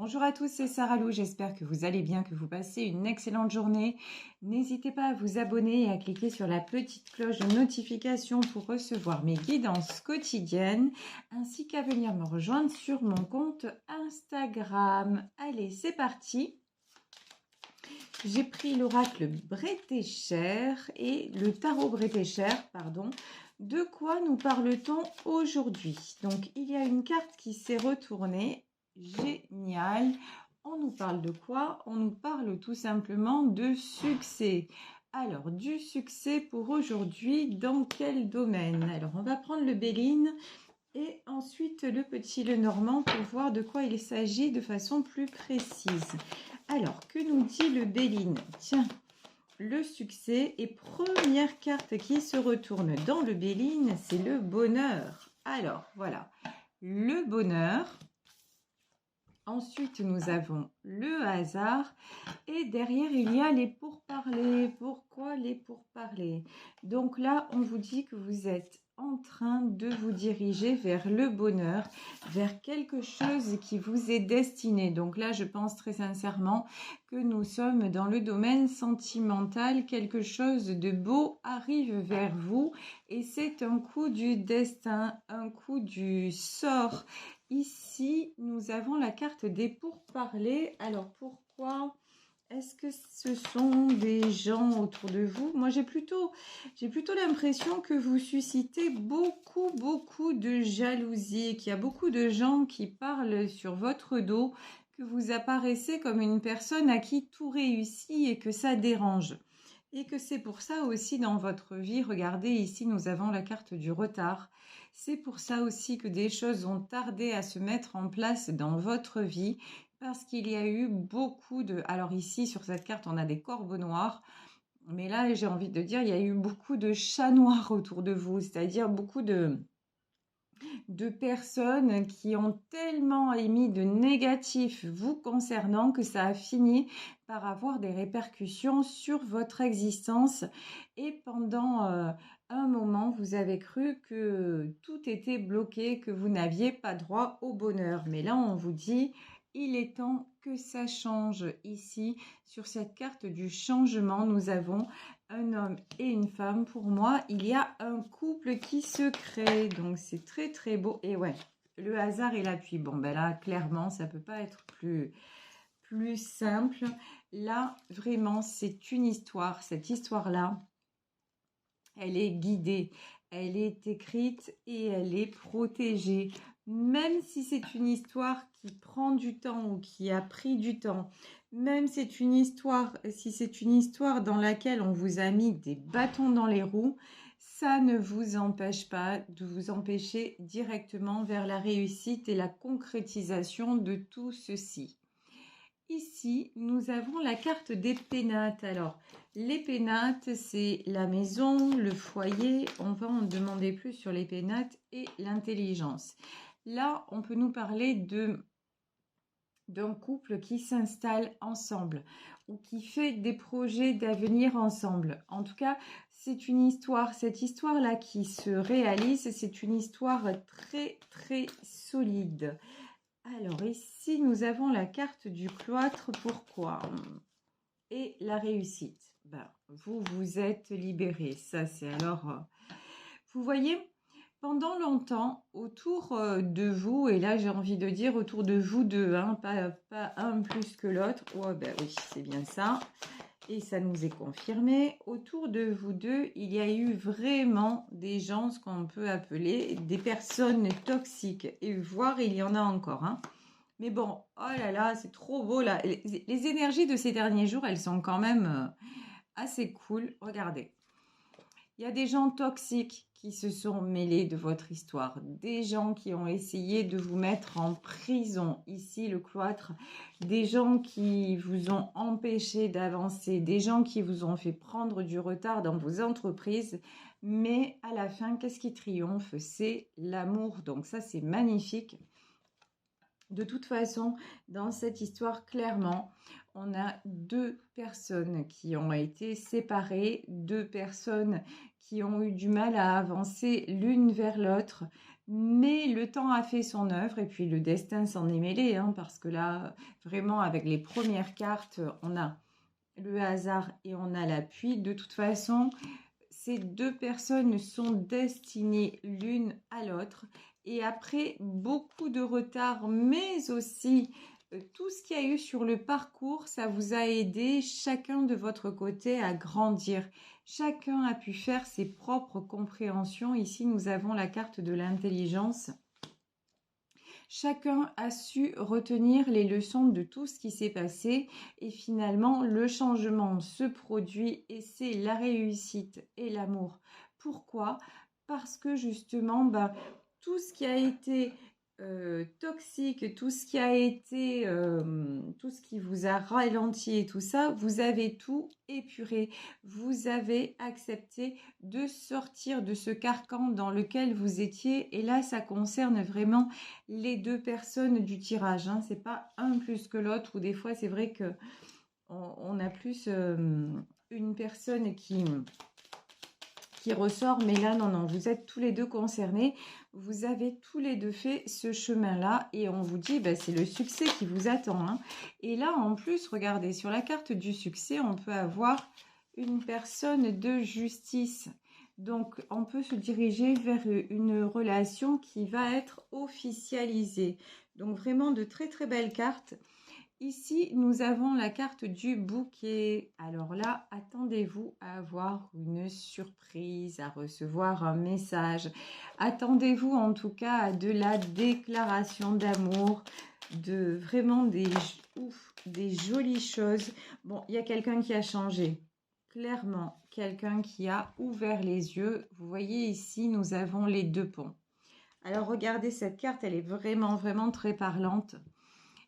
Bonjour à tous, c'est Sarah Lou, j'espère que vous allez bien, que vous passez une excellente journée. N'hésitez pas à vous abonner et à cliquer sur la petite cloche de notification pour recevoir mes guidances quotidiennes, ainsi qu'à venir me rejoindre sur mon compte Instagram. Allez, c'est parti. J'ai pris l'oracle Bretécher et le tarot Bretécher, pardon. De quoi nous parle-t-on aujourd'hui? Donc, il y a une carte qui s'est retournée. Génial. On nous parle de quoi? On nous parle tout simplement de succès. Alors, du succès pour aujourd'hui, dans quel domaine? Alors, on va prendre le Béline et ensuite le petit Lenormand pour voir de quoi il s'agit de façon plus précise. Alors, que nous dit le Béline? Tiens, le succès et première carte qui se retourne dans le Béline, c'est le bonheur. Alors, voilà, le bonheur. Ensuite, nous avons le hasard et derrière, il y a les pourparlers. Pourquoi les pourparlers? Donc là, on vous dit que vous êtes en train de vous diriger vers le bonheur, vers quelque chose qui vous est destiné. Donc là, je pense très sincèrement que nous sommes dans le domaine sentimental. Quelque chose de beau arrive vers vous et c'est un coup du destin, un coup du sort. Ici, nous avons la carte des pourparlers. Alors, pourquoi est-ce que ce sont des gens autour de vous? Moi, j'ai plutôt l'impression que vous suscitez beaucoup de jalousie, qu'il y a beaucoup de gens qui parlent sur votre dos, que vous apparaissez comme une personne à qui tout réussit et que ça dérange. Et que c'est pour ça aussi dans votre vie, regardez ici, nous avons la carte du retard. C'est pour ça aussi que des choses ont tardé à se mettre en place dans votre vie, parce qu'il y a eu beaucoup de... Alors ici, sur cette carte, on a des corbeaux noirs, mais là, j'ai envie de dire, il y a eu beaucoup de chats noirs autour de vous, c'est-à-dire beaucoup de personnes qui ont tellement émis de négatifs vous concernant que ça a fini par avoir des répercussions sur votre existence et pendant un moment vous avez cru que tout était bloqué, que vous n'aviez pas droit au bonheur. Mais là on vous dit il est temps que ça change. Ici sur cette carte du changement nous avons un homme et une femme. Pour moi, il y a un couple qui se crée. Donc, c'est très beau. Et ouais, le hasard et l'appui. Bon, ben là, clairement, ça peut pas être plus simple. Là, vraiment, c'est une histoire. Cette histoire-là, elle est guidée, elle est écrite et elle est protégée. Même si c'est une histoire qui prend du temps ou qui a pris du temps, même si c'est une histoire dans laquelle on vous a mis des bâtons dans les roues, ça ne vous empêche pas de vous empêcher directement vers la réussite et la concrétisation de tout ceci. Ici, nous avons la carte des pénates. Alors, les pénates, c'est la maison, le foyer. On va en demander plus sur les pénates et l'intelligence. Là, on peut nous parler d'un couple qui s'installe ensemble ou qui fait des projets d'avenir ensemble. En tout cas, c'est une histoire. Cette histoire-là qui se réalise, c'est une histoire très solide. Alors ici, nous avons la carte du cloître. Pourquoi? Et la réussite. Ben, vous vous êtes libéré. Ça, c'est alors... vous voyez, pendant longtemps, autour de vous, et là, j'ai envie de dire autour de vous deux, hein, pas un plus que l'autre. Oh, ben oui, c'est bien ça. Et ça nous est confirmé. Autour de vous deux, il y a eu vraiment des gens, ce qu'on peut appeler des personnes toxiques. Et voire, il y en a encore. Hein. Mais bon, oh là là, c'est trop beau là. Les énergies de ces derniers jours, elles sont quand même assez cool. Regardez. Il y a des gens toxiques qui se sont mêlés de votre histoire, des gens qui ont essayé de vous mettre en prison, ici le cloître, des gens qui vous ont empêché d'avancer, des gens qui vous ont fait prendre du retard dans vos entreprises, mais à la fin, qu'est-ce qui triomphe? C'est l'amour, donc ça c'est magnifique. De toute façon, dans cette histoire, clairement, on a deux personnes qui ont été séparées, deux personnes qui ont eu du mal à avancer l'une vers l'autre, mais le temps a fait son œuvre et puis le destin s'en est mêlé, hein, parce que là, vraiment, avec les premières cartes, on a le hasard et on a l'appui. De toute façon, ces deux personnes sont destinées l'une à l'autre. Et après beaucoup de retard, mais aussi tout ce qu'il y a eu sur le parcours, ça vous a aidé chacun de votre côté à grandir. Chacun a pu faire ses propres compréhensions. Ici, nous avons la carte de l'intelligence. Chacun a su retenir les leçons de tout ce qui s'est passé et finalement le changement se produit et c'est la réussite et l'amour. Pourquoi? Parce que justement, tout ce qui a été toxique, tout ce qui a été, tout ce qui vous a ralenti et tout ça, vous avez tout épuré. Vous avez accepté de sortir de ce carcan dans lequel vous étiez. Et là, ça concerne vraiment les deux personnes du tirage. Hein. C'est pas un plus que l'autre. Ou des fois, c'est vrai que on a plus une personne qui ressort, mais là, non, vous êtes tous les deux concernés, vous avez tous les deux fait ce chemin-là, et on vous dit, c'est le succès qui vous attend. Hein. Et là, en plus, regardez, sur la carte du succès, on peut avoir une personne de justice. Donc, on peut se diriger vers une relation qui va être officialisée. Donc, vraiment de très, très belles cartes. Ici, nous avons la carte du bouquet. Alors là, attendez-vous à avoir une surprise, à recevoir un message. Attendez-vous en tout cas à de la déclaration d'amour, de vraiment des jolies choses. Bon, il y a quelqu'un qui a changé. Clairement, quelqu'un qui a ouvert les yeux. Vous voyez ici, nous avons les deux ponts. Alors regardez cette carte, elle est vraiment, vraiment très parlante.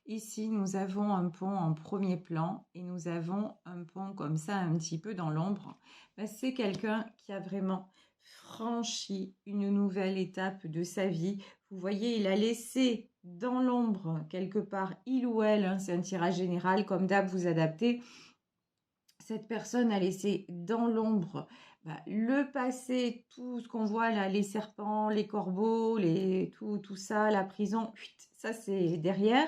Ici, nous avons un pont en premier plan et nous avons un pont comme ça un petit peu dans l'ombre. C'est quelqu'un qui a vraiment franchi une nouvelle étape de sa vie. Vous voyez, il a laissé dans l'ombre quelque part, il ou elle, hein, c'est un tirage général, comme d'hab, vous adaptez. Cette personne a laissé dans l'ombre le passé, tout ce qu'on voit là, les serpents, les corbeaux, tout ça, la prison, ça c'est derrière.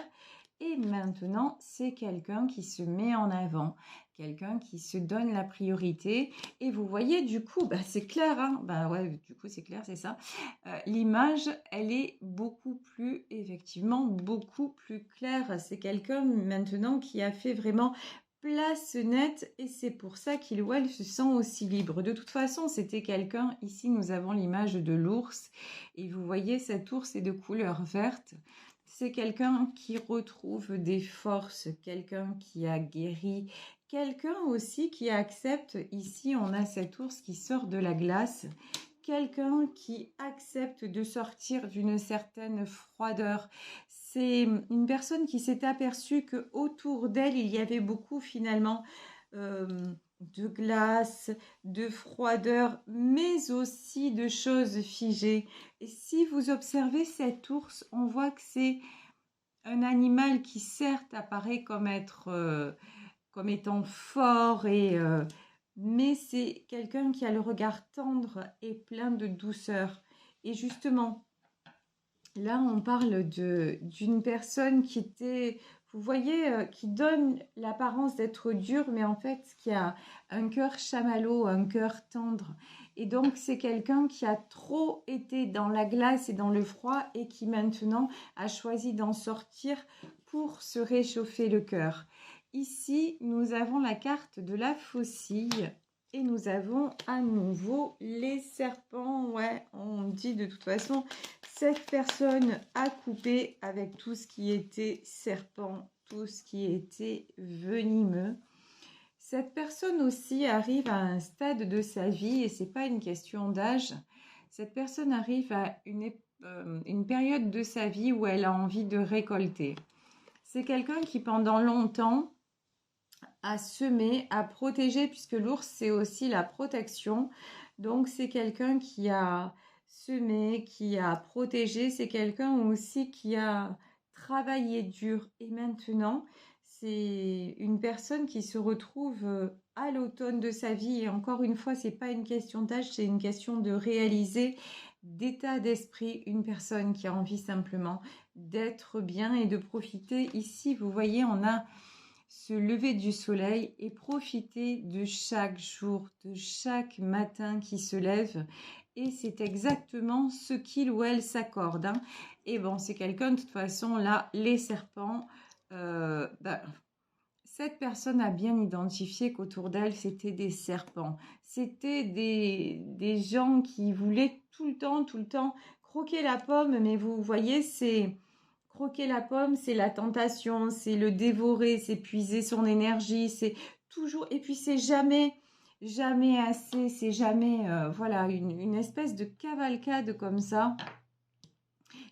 Et maintenant, c'est quelqu'un qui se met en avant, quelqu'un qui se donne la priorité. Et vous voyez, du coup, c'est clair, hein, ouais, du coup, c'est clair, c'est ça. L'image, elle est beaucoup plus, effectivement, beaucoup plus claire. C'est quelqu'un maintenant qui a fait vraiment place nette et c'est pour ça qu'il ou elle se sent aussi libre. De toute façon, c'était quelqu'un, ici, nous avons l'image de l'ours et vous voyez, cet ours est de couleur verte. C'est quelqu'un qui retrouve des forces, quelqu'un qui a guéri, quelqu'un aussi qui accepte, ici on a cet ours qui sort de la glace, quelqu'un qui accepte de sortir d'une certaine froideur. C'est une personne qui s'est aperçue qu'autour d'elle, il y avait beaucoup finalement de glace, de froideur, mais aussi de choses figées. Et si vous observez cet ours, on voit que c'est un animal qui certes apparaît comme étant fort, mais c'est quelqu'un qui a le regard tendre et plein de douceur. Et justement, là, on parle d'une personne qui était, vous voyez, qui donne l'apparence d'être dure, mais en fait, qui a un cœur chamallow, un cœur tendre. Et donc, c'est quelqu'un qui a trop été dans la glace et dans le froid et qui maintenant a choisi d'en sortir pour se réchauffer le cœur. Ici, nous avons la carte de la faucille. Et nous avons à nouveau les serpents. Ouais, on dit de toute façon, cette personne a coupé avec tout ce qui était serpent, tout ce qui était venimeux. Cette personne aussi arrive à un stade de sa vie, et ce n'est pas une question d'âge, cette personne arrive à une période de sa vie où elle a envie de récolter. C'est quelqu'un qui pendant longtemps a semé, a protégé, puisque l'ours c'est aussi la protection. Donc c'est quelqu'un qui a semé, qui a protégé, c'est quelqu'un aussi qui a travaillé dur. Et maintenant, c'est une personne qui se retrouve à l'automne de sa vie. Et encore une fois, c'est pas une question d'âge, c'est une question de réaliser d'état d'esprit, une personne qui a envie simplement d'être bien et de profiter. Ici, vous voyez, on a ce lever du soleil et profiter de chaque jour, de chaque matin qui se lève. Et c'est exactement ce qu'il ou elle s'accorde. Hein. Et bon, c'est quelqu'un, de toute façon, là, les serpents, cette personne a bien identifié qu'autour d'elle, c'était des serpents. C'était des gens qui voulaient tout le temps, croquer la pomme. Mais vous voyez, c'est croquer la pomme, c'est la tentation, c'est le dévorer, c'est puiser son énergie, c'est toujours... Et puis, c'est jamais assez, c'est jamais... voilà, une espèce de cavalcade comme ça.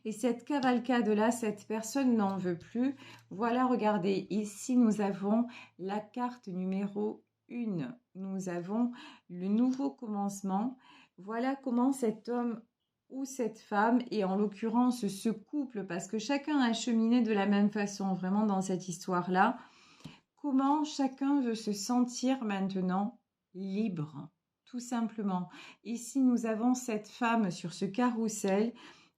Et cette cavalcade-là, cette personne n'en veut plus. Voilà, regardez, ici nous avons la carte numéro 1. Nous avons le nouveau commencement. Voilà comment cet homme ou cette femme, et en l'occurrence ce couple, parce que chacun a cheminé de la même façon vraiment dans cette histoire-là, comment chacun veut se sentir maintenant libre, tout simplement. Ici, nous avons cette femme sur ce carrousel.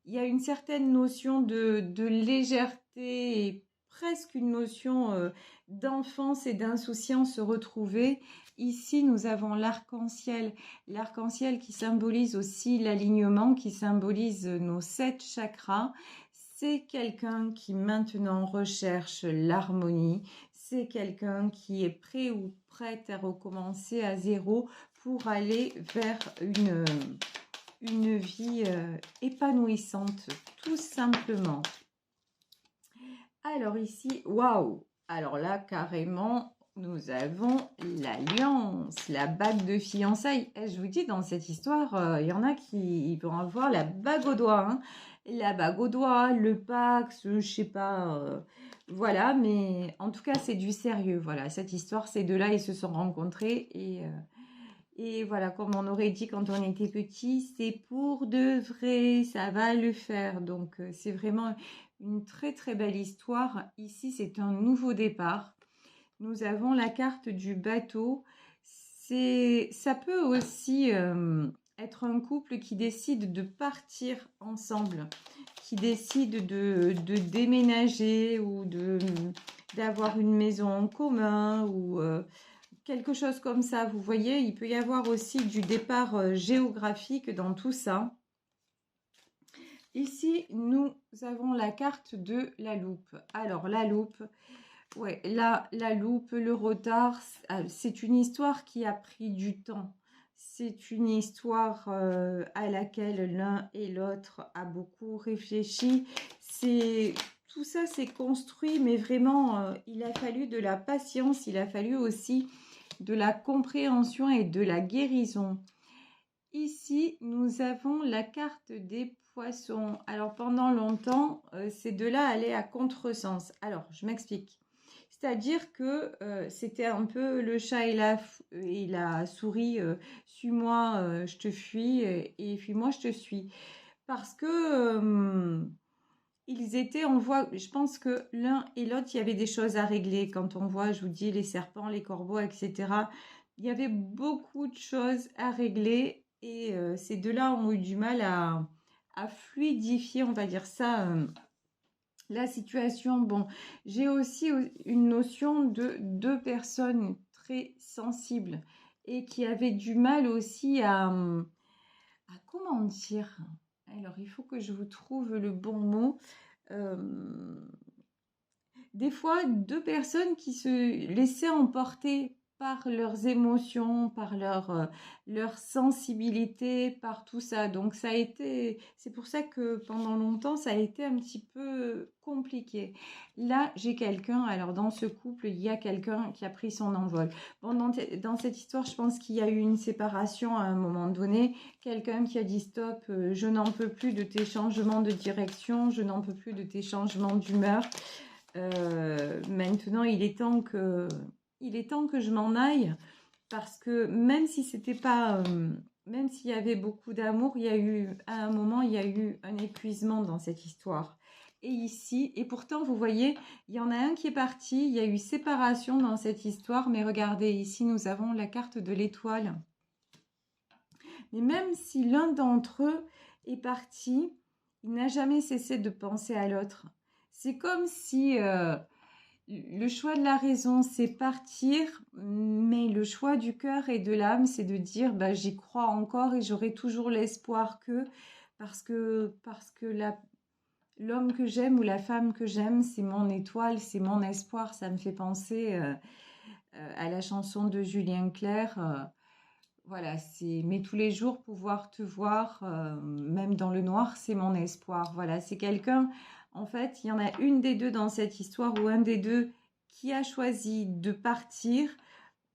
Il y a une certaine notion de légèreté et presque une notion d'enfance et d'insouciance retrouvée. Ici, nous avons l'arc-en-ciel qui symbolise aussi l'alignement, qui symbolise nos 7 chakras. C'est quelqu'un qui maintenant recherche l'harmonie. C'est quelqu'un qui est prêt ou prête à recommencer à zéro pour aller vers une vie épanouissante, tout simplement. Alors ici, waouh! Alors là, carrément, nous avons l'alliance, la bague de fiançailles. Et je vous dis, dans cette histoire, il y en a qui vont avoir la bague au doigt. Hein. La bague au doigt, le Pax, je sais pas... voilà, mais en tout cas, c'est du sérieux. Voilà, cette histoire, ces deux-là, ils se sont rencontrés et voilà, comme on aurait dit quand on était petit, c'est pour de vrai, ça va le faire. Donc, c'est vraiment une très très belle histoire. Ici, c'est un nouveau départ. Nous avons la carte du bateau. Ça peut aussi être un couple qui décide de partir ensemble, qui décide de déménager ou d'avoir une maison en commun ou quelque chose comme ça. Vous voyez, il peut y avoir aussi du départ géographique dans tout ça. Ici, nous avons la carte de la loupe. Alors, la loupe, ouais, là, la loupe, le retard, c'est une histoire qui a pris du temps. C'est une histoire à laquelle l'un et l'autre a beaucoup réfléchi. Tout ça s'est construit, mais vraiment, il a fallu de la patience, il a fallu aussi de la compréhension et de la guérison. Ici, nous avons la carte des poissons. Alors, pendant longtemps, ces deux-là allaient à contresens. Alors, je m'explique. C'est-à-dire que c'était un peu le chat et la souris. Suis-moi, je te fuis, et fuis-moi, je te suis. Parce que ils étaient en voie. Je pense que l'un et l'autre, il y avait des choses à régler. Quand on voit, je vous dis, les serpents, les corbeaux, etc. Il y avait beaucoup de choses à régler. Et ces deux-là ont eu du mal à fluidifier, on va dire ça, la situation. Bon, j'ai aussi une notion de 2 personnes très sensibles et qui avaient du mal aussi à comment dire? Alors, il faut que je vous trouve le bon mot. Des fois, 2 personnes qui se laissaient emporter par leurs émotions, par leur sensibilité, par tout ça. Donc, c'est pour ça que pendant longtemps, ça a été un petit peu compliqué. Là, j'ai quelqu'un, alors dans ce couple, il y a quelqu'un qui a pris son envol. Bon, dans cette histoire, je pense qu'il y a eu une séparation à un moment donné. Quelqu'un qui a dit stop, je n'en peux plus de tes changements de direction, je n'en peux plus de tes changements d'humeur. Maintenant, il est temps que je m'en aille parce que même si c'était pas, même s'il y avait beaucoup d'amour, il y a eu à un moment, il y a eu un épuisement dans cette histoire. Et ici, et pourtant, vous voyez, il y en a un qui est parti, il y a eu séparation dans cette histoire, mais regardez, ici, nous avons la carte de l'étoile. Mais même si l'un d'entre eux, est parti, il n'a jamais cessé de penser à l'autre. C'est comme si le choix de la raison, c'est partir, mais le choix du cœur et de l'âme, c'est de dire, bah, j'y crois encore et j'aurai toujours l'espoir que, parce que l'homme que j'aime ou la femme que j'aime, c'est mon étoile, c'est mon espoir. Ça me fait penser à la chanson de Julien Clerc. Voilà, mais tous les jours pouvoir te voir, même dans le noir, c'est mon espoir. Voilà, c'est quelqu'un, en fait, il y en a une des deux dans cette histoire ou un des deux qui a choisi de partir,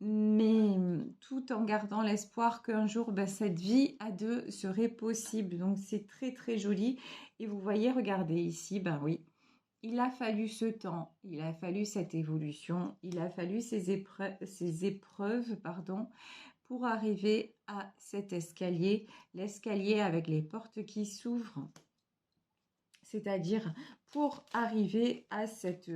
mais tout en gardant l'espoir qu'un jour, ben, cette vie à deux serait possible. Donc c'est très très joli. Et vous voyez, regardez ici, ben oui, il a fallu ce temps, il a fallu cette évolution, il a fallu ces épreuves, pardon, pour arriver à cet escalier, l'escalier avec les portes qui s'ouvrent, c'est-à-dire pour arriver à cette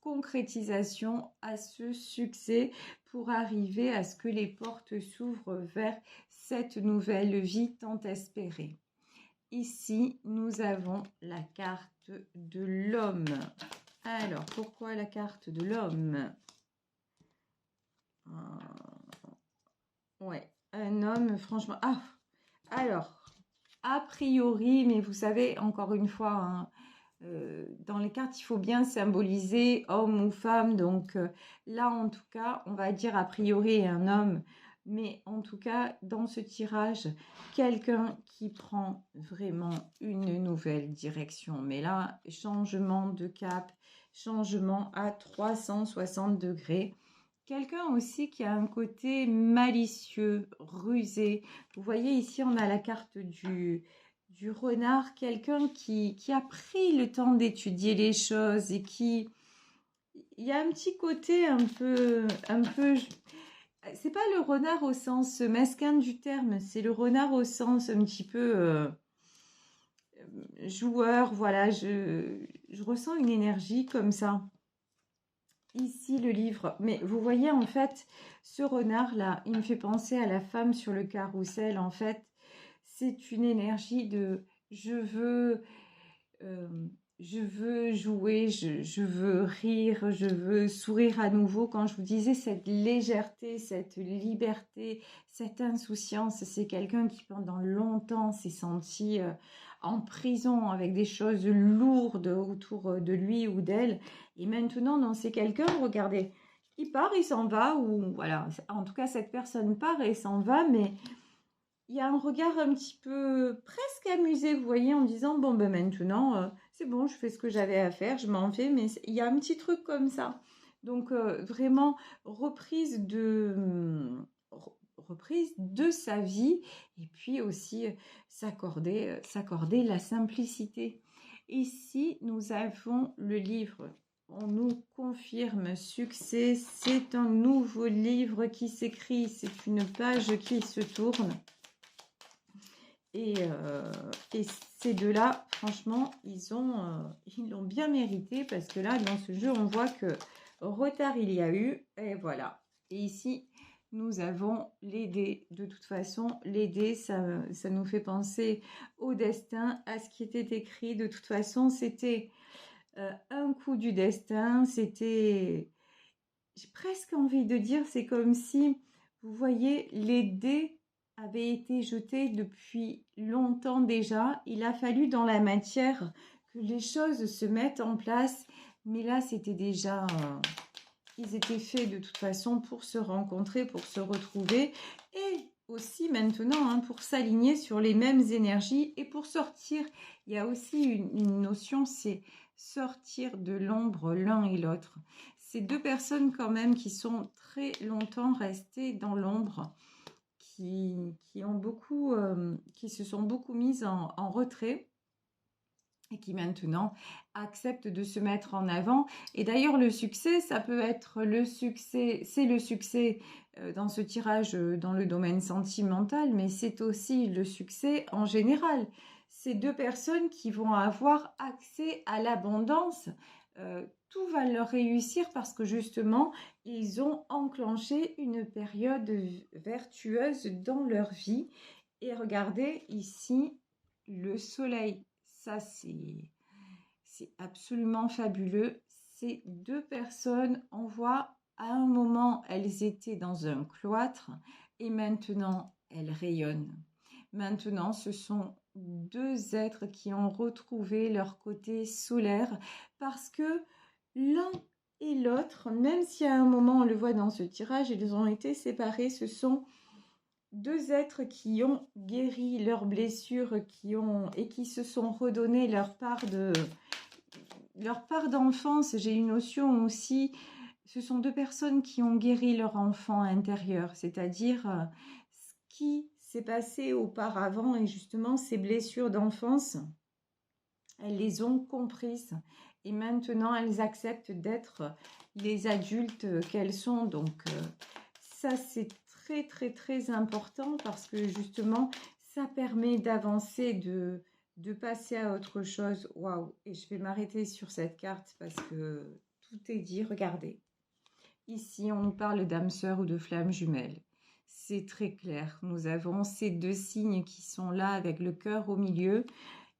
concrétisation, à ce succès, pour arriver à ce que les portes s'ouvrent vers cette nouvelle vie tant espérée. Ici, nous avons la carte de l'homme. Alors, pourquoi la carte de l'homme? Ouais, un homme, franchement. Ah, alors, a priori, mais vous savez, encore une fois, hein, dans les cartes, il faut bien symboliser homme ou femme. Donc là, en tout cas, on va dire a priori un homme. Mais en tout cas, dans ce tirage, quelqu'un qui prend vraiment une nouvelle direction. Mais là, changement de cap, changement à 360 degrés. Quelqu'un aussi qui a un côté malicieux, rusé. Vous voyez ici, on a la carte du renard. Quelqu'un qui a pris le temps d'étudier les choses et qui... Il y a un petit côté un peu... C'est pas le renard au sens mesquin du terme, c'est le renard au sens un petit peu joueur. Voilà, je ressens une énergie comme ça. Ici, le livre. Mais vous voyez, en fait, ce renard-là, il me fait penser à la femme sur le carrousel. En fait, c'est une énergie de euh, je veux jouer, je veux rire, je veux sourire à nouveau. Quand je vous disais cette légèreté, cette liberté, cette insouciance, c'est quelqu'un qui pendant longtemps s'est senti en prison avec des choses lourdes autour de lui ou d'elle. Et maintenant, non, c'est quelqu'un, regardez, il part, il s'en va, ou voilà, en tout cas, cette personne part et s'en va, mais il y a un regard un petit peu presque amusé, vous voyez, en disant, bon, ben maintenant, c'est bon, je fais ce que j'avais à faire, je m'en vais, mais il y a un petit truc comme ça. Donc, vraiment, reprise de sa vie, et puis aussi s'accorder la simplicité. Ici, nous avons le livre. On nous confirme succès, c'est un nouveau livre qui s'écrit, c'est une page qui se tourne. Et ces deux-là, franchement, ils l'ont bien mérité parce que là, dans ce jeu, on voit que retard il y a eu. Et voilà. Et ici, nous avons les dés. De toute façon, les dés, ça nous fait penser au destin, à ce qui était écrit. De toute façon, c'était un coup du destin. C'était, j'ai presque envie de dire, c'est comme si, vous voyez, les dés avait été jeté depuis longtemps déjà. Il a fallu dans la matière que les choses se mettent en place. Mais là, c'était déjà... ils étaient faits de toute façon pour se rencontrer, pour se retrouver. Et aussi maintenant, hein, pour s'aligner sur les mêmes énergies et pour sortir. Il y a aussi une notion, c'est sortir de l'ombre l'un et l'autre. C'est deux personnes quand même qui sont très longtemps restées dans l'ombre. Qui ont beaucoup, qui se sont beaucoup mises en retrait et qui maintenant acceptent de se mettre en avant. Et d'ailleurs, le succès, ça peut être le succès, c'est le succès dans ce tirage dans le domaine sentimental, mais c'est aussi le succès en général. Ces deux personnes qui vont avoir accès à l'abondance, tout va leur réussir parce que justement, ils ont enclenché une période vertueuse dans leur vie. Et regardez ici, le soleil, ça c'est absolument fabuleux. Ces deux personnes, on voit à un moment, elles étaient dans un cloître et maintenant, elles rayonnent. Maintenant, ce sont deux êtres qui ont retrouvé leur côté solaire parce que l'un et l'autre, même si à un moment on le voit dans ce tirage, ils ont été séparés, ce sont deux êtres qui ont guéri leurs blessures et qui se sont redonné leur part d'enfance. J'ai une notion aussi, ce sont deux personnes qui ont guéri leur enfant intérieur, c'est-à-dire ce qui s'est passé auparavant et justement ces blessures d'enfance, elles les ont comprises et maintenant elles acceptent d'être les adultes qu'elles sont. Donc ça c'est très très très important parce que justement ça permet d'avancer, de passer à autre chose. Waouh! Et je vais m'arrêter sur cette carte parce que tout est dit. Regardez. Ici, on nous parle d'âme sœur ou de flamme jumelle. C'est très clair. Nous avons ces deux signes qui sont là avec le cœur au milieu.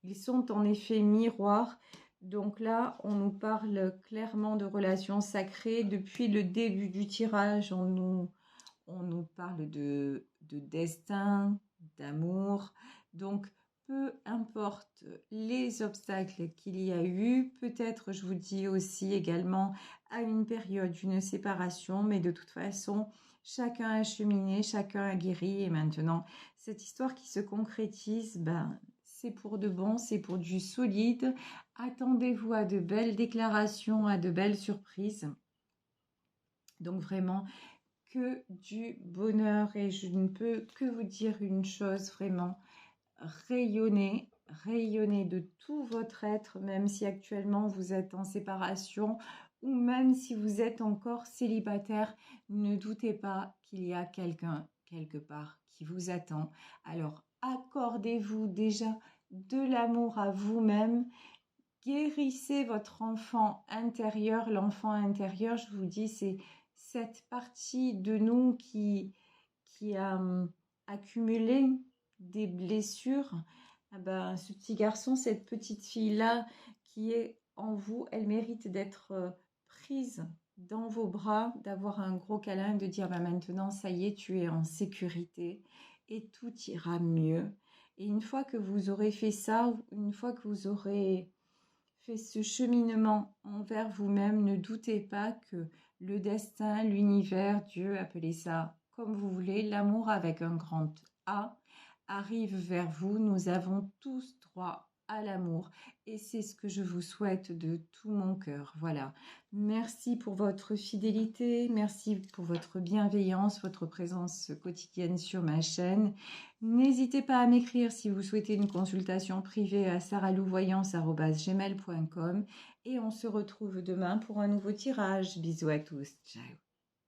Ils sont en effet miroirs. Donc là, on nous parle clairement de relations sacrées. Depuis le début du tirage, on nous parle de destin, d'amour. Donc, peu importe les obstacles qu'il y a eu, peut-être, je vous dis aussi également, à une période d'une séparation, mais de toute façon, chacun a cheminé, chacun a guéri, et maintenant, cette histoire qui se concrétise, ben, c'est pour de bon, c'est pour du solide. Attendez-vous à de belles déclarations, à de belles surprises. Donc vraiment, que du bonheur et je ne peux que vous dire une chose, vraiment, rayonnez, rayonnez de tout votre être, même si actuellement vous êtes en séparation ou même si vous êtes encore célibataire, ne doutez pas qu'il y a quelqu'un quelque part qui vous attend. Alors accordez-vous déjà de l'amour à vous-même. Guérissez votre enfant intérieur. L'enfant intérieur, je vous dis, c'est cette partie de nous qui a accumulé des blessures. Ah ben, ce petit garçon, cette petite fille-là qui est en vous, elle mérite d'être prise dans vos bras, d'avoir un gros câlin, de dire ben maintenant, ça y est, tu es en sécurité et tout ira mieux. Et une fois que vous aurez fait ça, une fois que vous aurez fait ce cheminement envers vous-même, ne doutez pas que le destin, l'univers, Dieu, appelez ça comme vous voulez, l'amour avec un grand A, arrive vers vous. Nous avons tous droit à l'amour et c'est ce que je vous souhaite de tout mon cœur. Voilà. Merci pour votre fidélité, merci pour votre bienveillance, votre présence quotidienne sur ma chaîne. N'hésitez pas à m'écrire si vous souhaitez une consultation privée à saralouvoyance@gmail.com et on se retrouve demain pour un nouveau tirage. Bisous à tous. Ciao.